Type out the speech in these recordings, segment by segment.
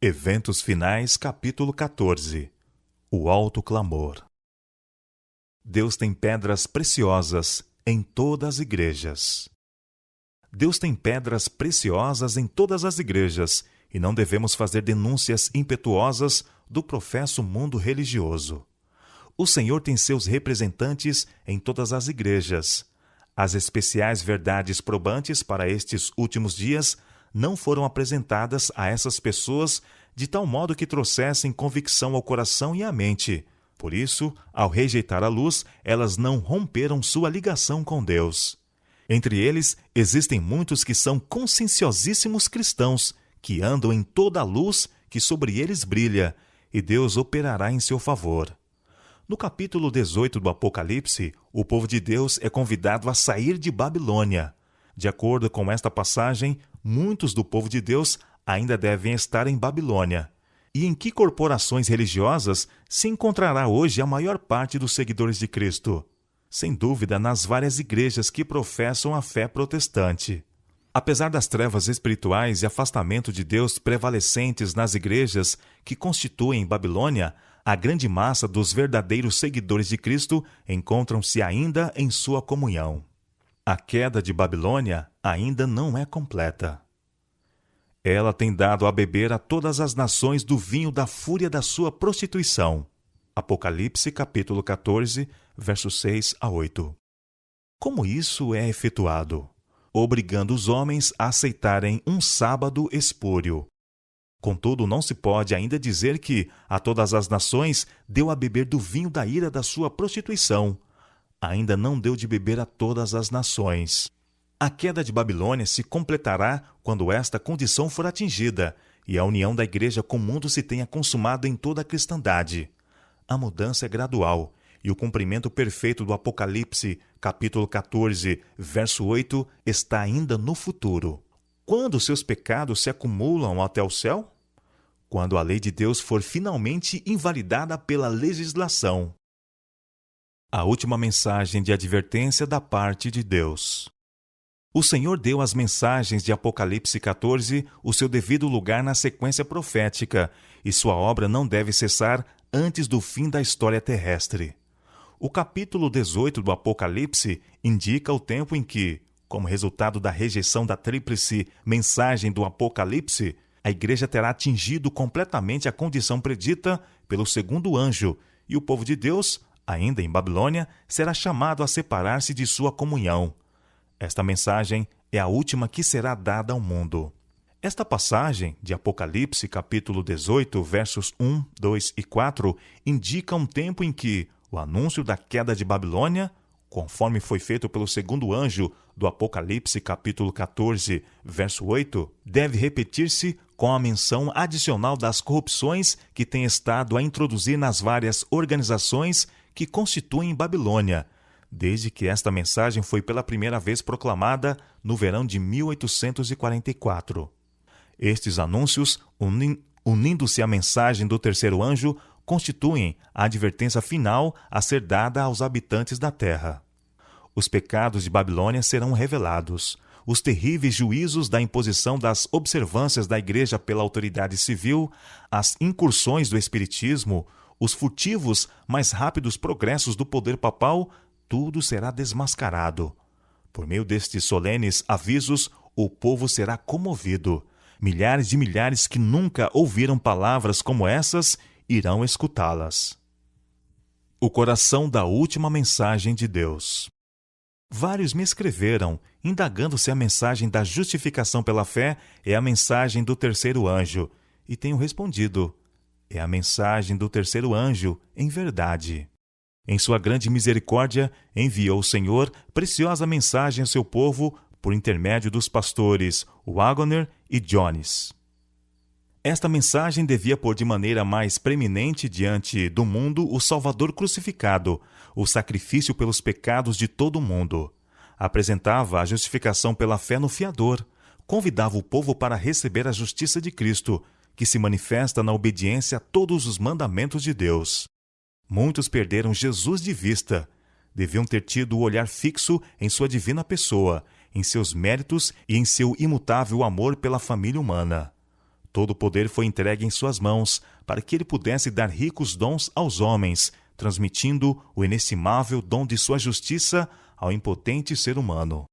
Eventos Finais, capítulo 14. O alto clamor. Deus tem pedras preciosas em todas as igrejas. Deus tem pedras preciosas em todas as igrejas, e não devemos fazer denúncias impetuosas do professo mundo religioso. O Senhor tem seus representantes em todas as igrejas. As especiais verdades probantes para estes últimos dias não foram apresentadas a essas pessoas de tal modo que trouxessem convicção ao coração e à mente. Por isso, ao rejeitar a luz, elas não romperam sua ligação com Deus. Entre eles, existem muitos que são conscienciosíssimos cristãos, que andam em toda a luz que sobre eles brilha, e Deus operará em seu favor. No capítulo 18 do Apocalipse, o povo de Deus é convidado a sair de Babilônia. De acordo com esta passagem, muitos do povo de Deus ainda devem estar em Babilônia. E em que corporações religiosas se encontrará hoje a maior parte dos seguidores de Cristo? Sem dúvida, nas várias igrejas que professam a fé protestante. Apesar das trevas espirituais e afastamento de Deus prevalecentes nas igrejas que constituem Babilônia, a grande massa dos verdadeiros seguidores de Cristo encontram-se ainda em sua comunhão. A queda de Babilônia ainda não é completa. Ela tem dado a beber a todas as nações do vinho da fúria da sua prostituição. Apocalipse capítulo 14, versos 6 a 8. Como isso é efetuado? Obrigando os homens a aceitarem um sábado espúrio. Contudo, não se pode ainda dizer que a todas as nações deu a beber do vinho da ira da sua prostituição. Ainda não deu de beber a todas as nações. A queda de Babilônia se completará quando esta condição for atingida e a união da igreja com o mundo se tenha consumado em toda a cristandade. A mudança é gradual e o cumprimento perfeito do Apocalipse, capítulo 14, verso 8, está ainda no futuro. Quando seus pecados se acumulam até o céu? Quando a lei de Deus for finalmente invalidada pela legislação. A última mensagem de advertência da parte de Deus. O Senhor deu às mensagens de Apocalipse 14 o seu devido lugar na sequência profética, e sua obra não deve cessar antes do fim da história terrestre. O capítulo 18 do Apocalipse indica o tempo em que, como resultado da rejeição da tríplice mensagem do Apocalipse, a igreja terá atingido completamente a condição predita pelo segundo anjo, e o povo de Deus, ainda em Babilônia, será chamado a separar-se de sua comunhão. Esta mensagem é a última que será dada ao mundo. Esta passagem de Apocalipse, capítulo 18, versos 1, 2 e 4, indica um tempo em que o anúncio da queda de Babilônia, conforme foi feito pelo segundo anjo do Apocalipse, capítulo 14, verso 8, deve repetir-se com a menção adicional das corrupções que tem estado a introduzir nas várias organizações que constituem Babilônia, desde que esta mensagem foi pela primeira vez proclamada no verão de 1844. Estes anúncios, unindo-se à mensagem do terceiro anjo, constituem a advertência final a ser dada aos habitantes da terra. Os pecados de Babilônia serão revelados. Os terríveis juízos da imposição das observâncias da igreja pela autoridade civil, as incursões do espiritismo, os furtivos, mais rápidos progressos do poder papal, tudo será desmascarado. Por meio destes solenes avisos, o povo será comovido. Milhares de milhares que nunca ouviram palavras como essas irão escutá-las. O coração da última mensagem de Deus. Vários me escreveram, indagando se a mensagem da justificação pela fé é a mensagem do terceiro anjo, e tenho respondido: é a mensagem do terceiro anjo, em verdade. Em sua grande misericórdia, enviou o Senhor preciosa mensagem ao seu povo por intermédio dos pastores Wagner e Jones. Esta mensagem devia pôr de maneira mais preeminente diante do mundo o Salvador crucificado, o sacrifício pelos pecados de todo o mundo. Apresentava a justificação pela fé no Fiador, convidava o povo para receber a justiça de Cristo, que se manifesta na obediência a todos os mandamentos de Deus. Muitos perderam Jesus de vista. Deviam ter tido o olhar fixo em sua divina pessoa, em seus méritos e em seu imutável amor pela família humana. Todo o poder foi entregue em suas mãos, para que ele pudesse dar ricos dons aos homens, transmitindo o inestimável dom de sua justiça ao impotente ser humano.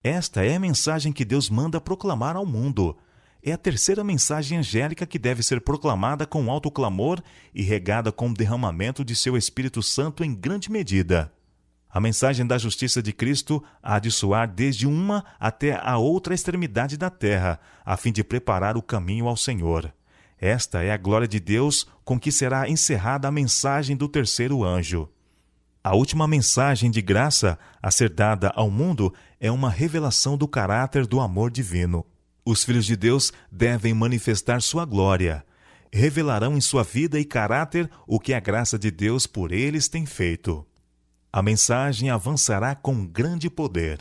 Esta é a mensagem que Deus manda proclamar ao mundo. É a terceira mensagem angélica que deve ser proclamada com alto clamor e regada com o derramamento de seu Espírito Santo em grande medida. A mensagem da justiça de Cristo há de soar desde uma até a outra extremidade da terra, a fim de preparar o caminho ao Senhor. Esta é a glória de Deus com que será encerrada a mensagem do terceiro anjo. A última mensagem de graça a ser dada ao mundo é uma revelação do caráter do amor divino. Os filhos de Deus devem manifestar sua glória. Revelarão em sua vida e caráter o que a graça de Deus por eles tem feito. A mensagem avançará com grande poder.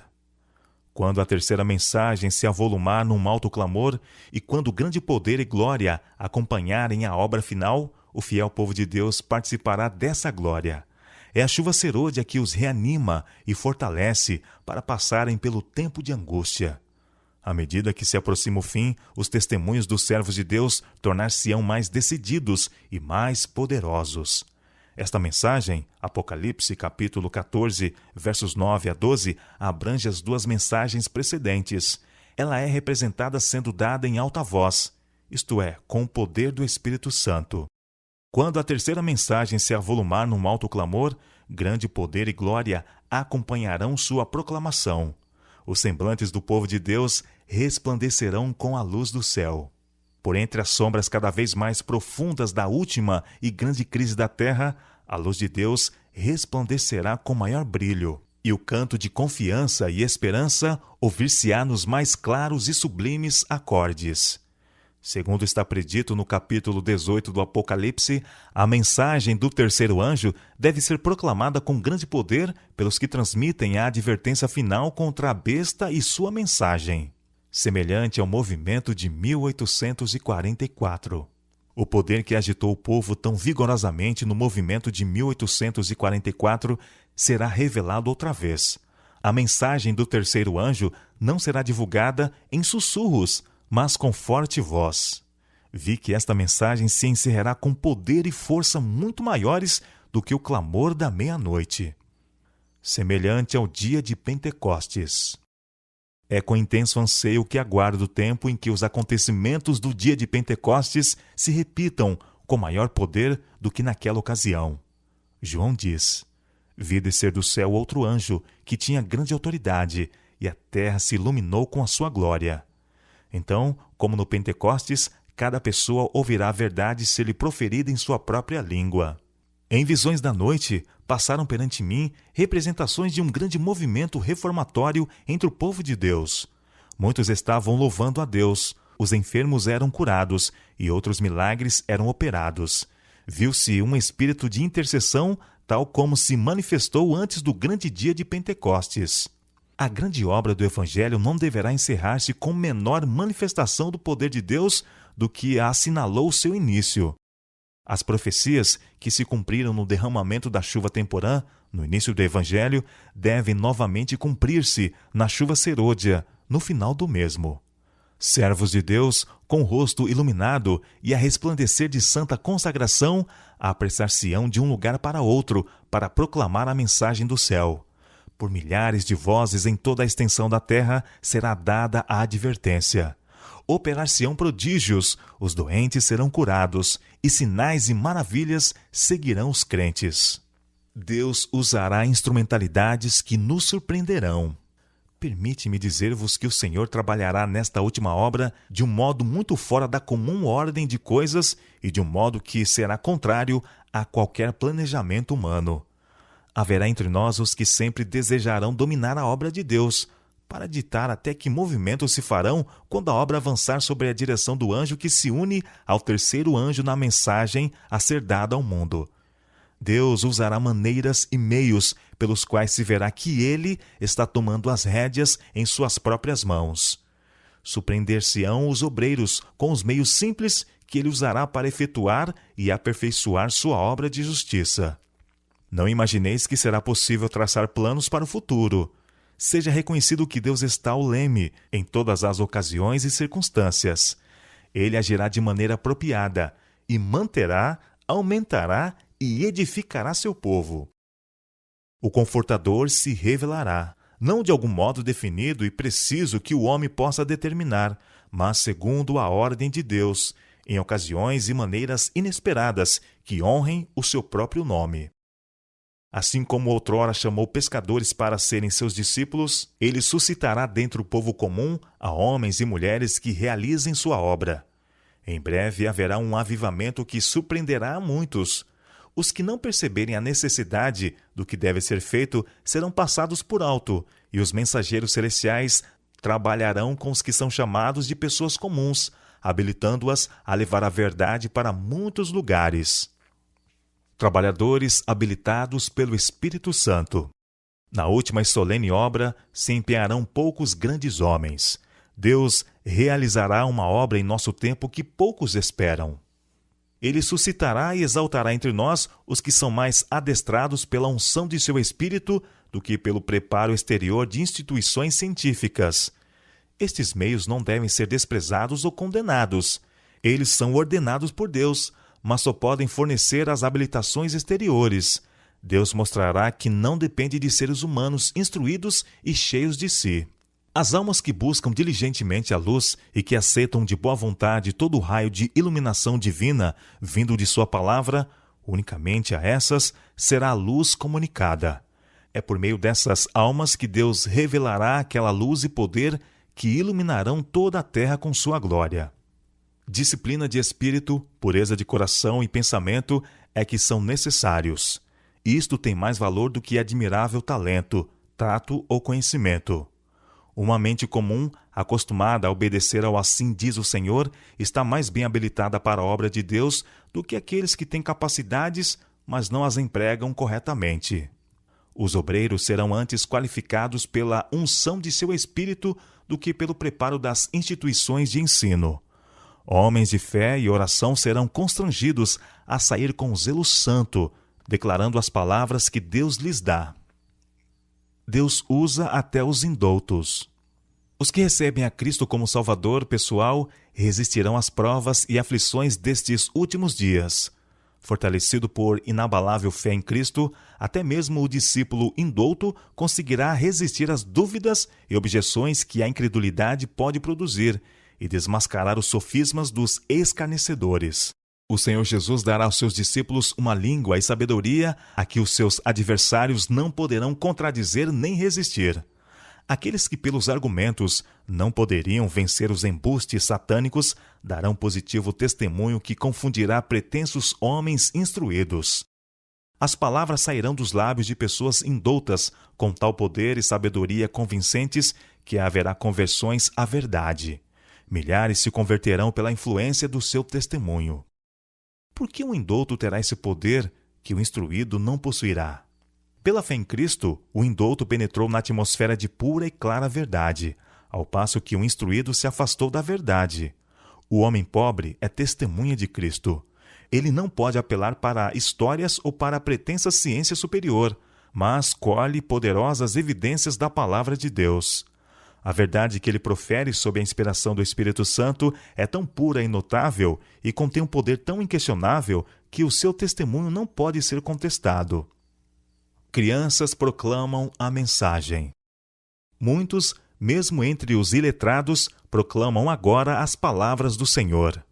Quando a terceira mensagem se avolumar num alto clamor e quando grande poder e glória acompanharem a obra final, o fiel povo de Deus participará dessa glória. É a chuva serôdia que os reanima e fortalece para passarem pelo tempo de angústia. À medida que se aproxima o fim, os testemunhos dos servos de Deus tornar-se-ão mais decididos e mais poderosos. Esta mensagem, Apocalipse capítulo 14, versos 9 a 12, abrange as duas mensagens precedentes. Ela é representada sendo dada em alta voz, isto é, com o poder do Espírito Santo. Quando a terceira mensagem se avolumar num alto clamor, grande poder e glória acompanharão sua proclamação. Os semblantes do povo de Deus resplandecerão com a luz do céu. Por entre as sombras cada vez mais profundas da última e grande crise da terra, a luz de Deus resplandecerá com maior brilho, e o canto de confiança e esperança ouvir-se-á nos mais claros e sublimes acordes. Segundo está predito no capítulo 18 do Apocalipse, a mensagem do terceiro anjo deve ser proclamada com grande poder pelos que transmitem a advertência final contra a besta e sua mensagem, semelhante ao movimento de 1844. O poder que agitou o povo tão vigorosamente no movimento de 1844 será revelado outra vez. A mensagem do terceiro anjo não será divulgada em sussurros, mas com forte voz. Vi que esta mensagem se encerrará com poder e força muito maiores do que o clamor da meia-noite, semelhante ao dia de Pentecostes. É com intenso anseio que aguardo o tempo em que os acontecimentos do dia de Pentecostes se repitam com maior poder do que naquela ocasião. João diz: vi descer do céu outro anjo que tinha grande autoridade, e a terra se iluminou com a sua glória. Então, como no Pentecostes, cada pessoa ouvirá a verdade ser-lhe proferida em sua própria língua. Em visões da noite, passaram perante mim representações de um grande movimento reformatório entre o povo de Deus. Muitos estavam louvando a Deus, os enfermos eram curados e outros milagres eram operados. Viu-se um espírito de intercessão, tal como se manifestou antes do grande dia de Pentecostes. A grande obra do Evangelho não deverá encerrar-se com menor manifestação do poder de Deus do que a assinalou o seu início. As profecias que se cumpriram no derramamento da chuva temporã, no início do Evangelho, devem novamente cumprir-se na chuva serôdia, no final do mesmo. Servos de Deus, com o rosto iluminado e a resplandecer de santa consagração, apressar-se-ão de um lugar para outro para proclamar a mensagem do céu. Por milhares de vozes em toda a extensão da terra será dada a advertência. Operar-se-ão prodígios, os doentes serão curados, e sinais e maravilhas seguirão os crentes. Deus usará instrumentalidades que nos surpreenderão. Permite-me dizer-vos que o Senhor trabalhará nesta última obra de um modo muito fora da comum ordem de coisas e de um modo que será contrário a qualquer planejamento humano. Haverá entre nós os que sempre desejarão dominar a obra de Deus, para ditar até que movimentos se farão quando a obra avançar sobre a direção do anjo que se une ao terceiro anjo na mensagem a ser dada ao mundo. Deus usará maneiras e meios pelos quais se verá que Ele está tomando as rédeas em suas próprias mãos. Surpreender-se-ão os obreiros com os meios simples que Ele usará para efetuar e aperfeiçoar sua obra de justiça. Não imagineis que será possível traçar planos para o futuro. Seja reconhecido que Deus está ao leme em todas as ocasiões e circunstâncias. Ele agirá de maneira apropriada e manterá, aumentará e edificará seu povo. O Confortador se revelará, não de algum modo definido e preciso que o homem possa determinar, mas segundo a ordem de Deus, em ocasiões e maneiras inesperadas que honrem o seu próprio nome. Assim como outrora chamou pescadores para serem seus discípulos, ele suscitará dentre o povo comum a homens e mulheres que realizem sua obra. Em breve haverá um avivamento que surpreenderá a muitos. Os que não perceberem a necessidade do que deve ser feito serão passados por alto, e os mensageiros celestiais trabalharão com os que são chamados de pessoas comuns, habilitando-as a levar a verdade para muitos lugares. Trabalhadores habilitados pelo Espírito Santo. Na última e solene obra se empenharão poucos grandes homens. Deus realizará uma obra em nosso tempo que poucos esperam. Ele suscitará e exaltará entre nós os que são mais adestrados pela unção de seu Espírito do que pelo preparo exterior de instituições científicas. Estes meios não devem ser desprezados ou condenados. Eles são ordenados por Deus, mas só podem fornecer as habilitações exteriores. Deus mostrará que não depende de seres humanos instruídos e cheios de si. As almas que buscam diligentemente a luz e que aceitam de boa vontade todo o raio de iluminação divina vindo de sua palavra, unicamente a essas será a luz comunicada. É por meio dessas almas que Deus revelará aquela luz e poder que iluminarão toda a terra com sua glória. Disciplina de espírito, pureza de coração e pensamento é que são necessários. Isto tem mais valor do que admirável talento, tato ou conhecimento. Uma mente comum, acostumada a obedecer ao assim diz o Senhor, está mais bem habilitada para a obra de Deus do que aqueles que têm capacidades, mas não as empregam corretamente. Os obreiros serão antes qualificados pela unção de seu espírito do que pelo preparo das instituições de ensino. Homens de fé e oração serão constrangidos a sair com zelo santo, declarando as palavras que Deus lhes dá. Deus usa até os indoutos. Os que recebem a Cristo como Salvador pessoal resistirão às provas e aflições destes últimos dias. Fortalecido por inabalável fé em Cristo, até mesmo o discípulo indouto conseguirá resistir às dúvidas e objeções que a incredulidade pode produzir e desmascarar os sofismas dos escarnecedores. O Senhor Jesus dará aos seus discípulos uma língua e sabedoria a que os seus adversários não poderão contradizer nem resistir. Aqueles que pelos argumentos não poderiam vencer os embustes satânicos darão positivo testemunho que confundirá pretensos homens instruídos. As palavras sairão dos lábios de pessoas indoutas com tal poder e sabedoria convincentes que haverá conversões à verdade. Milhares se converterão pela influência do seu testemunho. Por que um indouto terá esse poder que o instruído não possuirá? Pela fé em Cristo, o indouto penetrou na atmosfera de pura e clara verdade, ao passo que o instruído se afastou da verdade. O homem pobre é testemunha de Cristo. Ele não pode apelar para histórias ou para a pretensa ciência superior, mas colhe poderosas evidências da palavra de Deus. A verdade que ele profere sob a inspiração do Espírito Santo é tão pura e notável e contém um poder tão inquestionável que o seu testemunho não pode ser contestado. Crianças proclamam a mensagem. Muitos, mesmo entre os iletrados, proclamam agora as palavras do Senhor.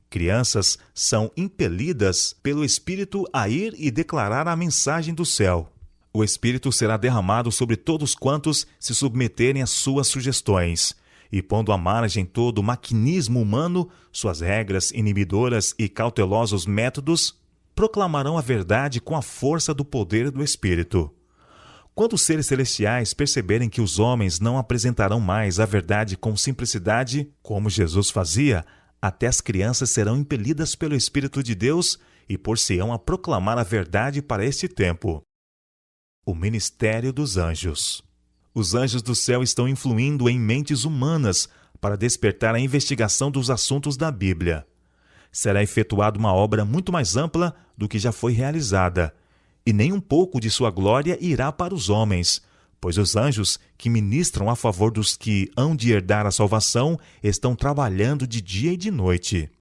Crianças são impelidas pelo Espírito a ir e declarar a mensagem do céu. O Espírito será derramado sobre todos quantos se submeterem às suas sugestões, e pondo à margem todo o maquinismo humano, suas regras inibidoras e cautelosos métodos, proclamarão a verdade com a força do poder do Espírito. Quando os seres celestiais perceberem que os homens não apresentarão mais a verdade com simplicidade, como Jesus fazia, até as crianças serão impelidas pelo Espírito de Deus e por-se-ão a proclamar a verdade para este tempo. O ministério dos anjos. Os anjos do céu estão influindo em mentes humanas para despertar a investigação dos assuntos da Bíblia. Será efetuada uma obra muito mais ampla do que já foi realizada, e nem um pouco de sua glória irá para os homens, pois os anjos que ministram a favor dos que hão de herdar a salvação estão trabalhando de dia e de noite.